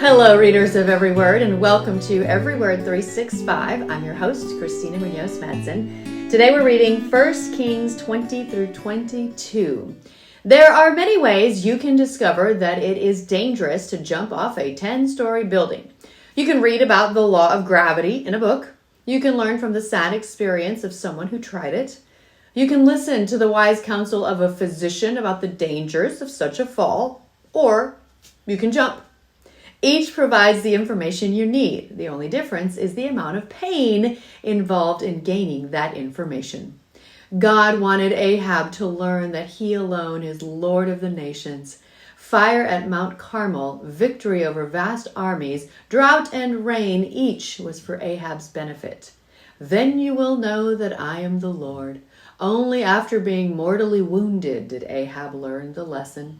Hello, readers of Every Word, and welcome to Every Word 365. I'm your host, Christina Munoz-Madsen. Today we're reading 1 Kings 20 through 22. There are many ways you can discover that it is dangerous to jump off a 10-story building. You can read about the law of gravity in a book. You can learn from the sad experience of someone who tried it. You can listen to the wise counsel of a physician about the dangers of such a fall, or you can jump. Each provides the information you need. The only difference is the amount of pain involved in gaining that information. God wanted Ahab to learn that he alone is Lord of the nations. Fire at Mount Carmel, victory over vast armies, drought and rain, each was for Ahab's benefit. Then you will know that I am the Lord. Only after being mortally wounded did Ahab learn the lesson.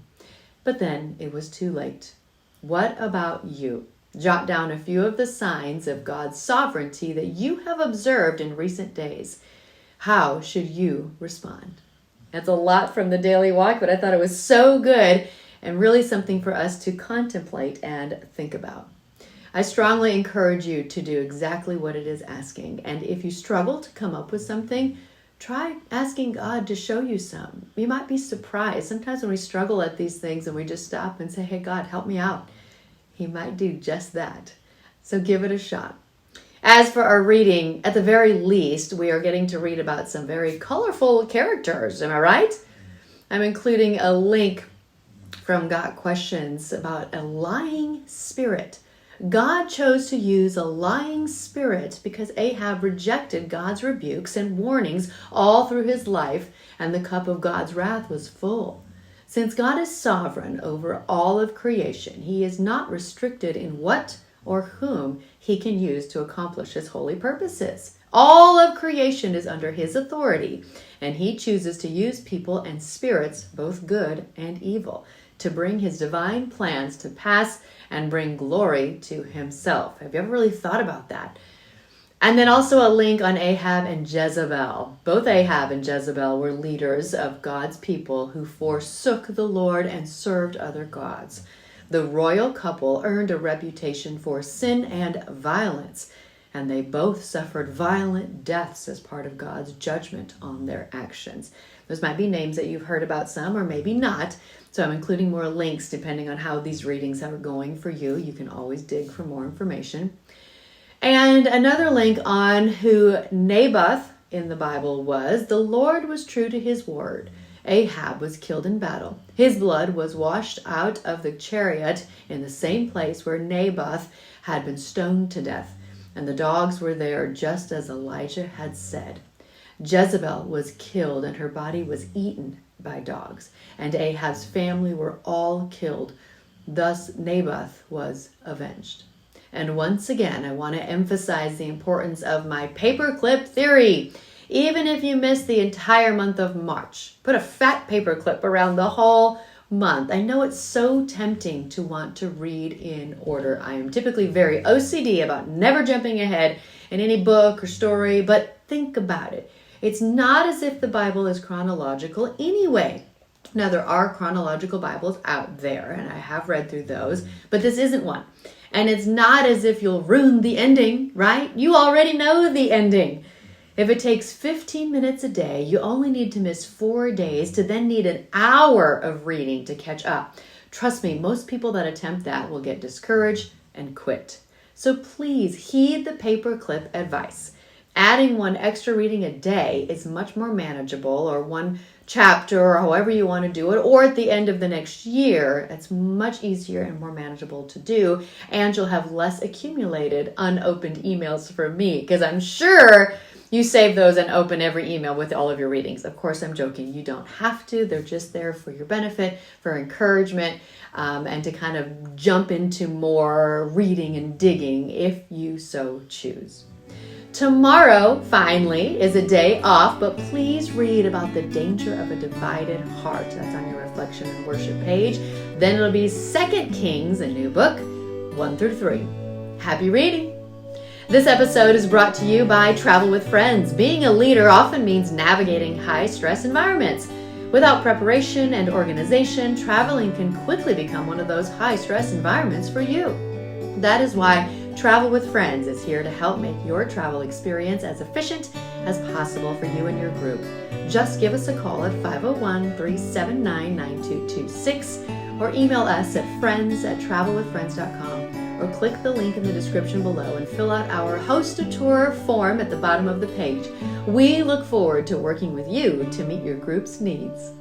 But then it was too late. What about you? Jot down a few of the signs of God's sovereignty that you have observed in recent days. How should you respond? That's a lot from the Daily Walk, but I thought it was so good and really something for us to contemplate and think about. I strongly encourage you to do exactly what it is asking. And if you struggle to come up with something, try asking God to show you some. You might be surprised. Sometimes when we struggle at these things and we just stop and say, hey, God, help me out, He might do just that. So give it a shot. As for our reading, at the very least, we are getting to read about some very colorful characters. Am I right? I'm including a link from Got Questions about a lying spirit. God chose to use a lying spirit because Ahab rejected God's rebukes and warnings all through his life, and the cup of God's wrath was full. Since God is sovereign over all of creation, He is not restricted in what or whom He can use to accomplish His holy purposes. All of creation is under His authority, and He chooses to use people and spirits, both good and evil, to bring His divine plans to pass and bring glory to Himself. Have you ever really thought about that? And then also a link on Ahab and Jezebel. Both Ahab and Jezebel were leaders of God's people who forsook the Lord and served other gods. The royal couple earned a reputation for sin and violence, and they both suffered violent deaths as part of God's judgment on their actions. Those might be names that you've heard about some, or maybe not. So I'm including more links depending on how these readings are going for you. You can always dig for more information. And another link on who Naboth in the Bible was. The Lord was true to His word. Ahab was killed in battle. His blood was washed out of the chariot in the same place where Naboth had been stoned to death. And the dogs were there just as Elijah had said. Jezebel was killed and her body was eaten by dogs. And Ahab's family were all killed. Thus Naboth was avenged. And once again, I want to emphasize the importance of my paperclip theory. Even if you miss the entire month of March, put a fat paperclip around the whole month. I know it's so tempting to want to read in order. I am typically very OCD about never jumping ahead in any book or story, but think about it. It's not as if the Bible is chronological anyway. Now, there are chronological Bibles out there, and I have read through those, but this isn't one. And it's not as if you'll ruin the ending, right? You already know the ending. If it takes 15 minutes a day, you only need to miss 4 days to then need an hour of reading to catch up. Trust me, most people that attempt that will get discouraged and quit. So please heed the paperclip advice. Adding one extra reading a day is much more manageable, or one chapter, or however you want to do it, or at the end of the next year. It's much easier and more manageable to do, and you'll have less accumulated unopened emails from me, because I'm sure you save those and open every email with all of your readings. Of course, I'm joking. You don't have to. They're just there for your benefit, for encouragement, and to kind of jump into more reading and digging if you so choose. Tomorrow, finally, is a day off, but please read about the danger of a divided heart. That's on your reflection and worship page. Then it'll be 2 Kings, a new book, 1 through 3. Happy reading! This episode is brought to you by Travel with Friends. Being a leader often means navigating high-stress environments. Without preparation and organization, traveling can quickly become one of those high-stress environments for you. That is why Travel with Friends is here to help make your travel experience as efficient as possible for you and your group. Just give us a call at 501-379-9226 or email us at friends@travelwithfriends.com, or click the link in the description below and fill out our Host a Tour form at the bottom of the page. We look forward to working with you to meet your group's needs.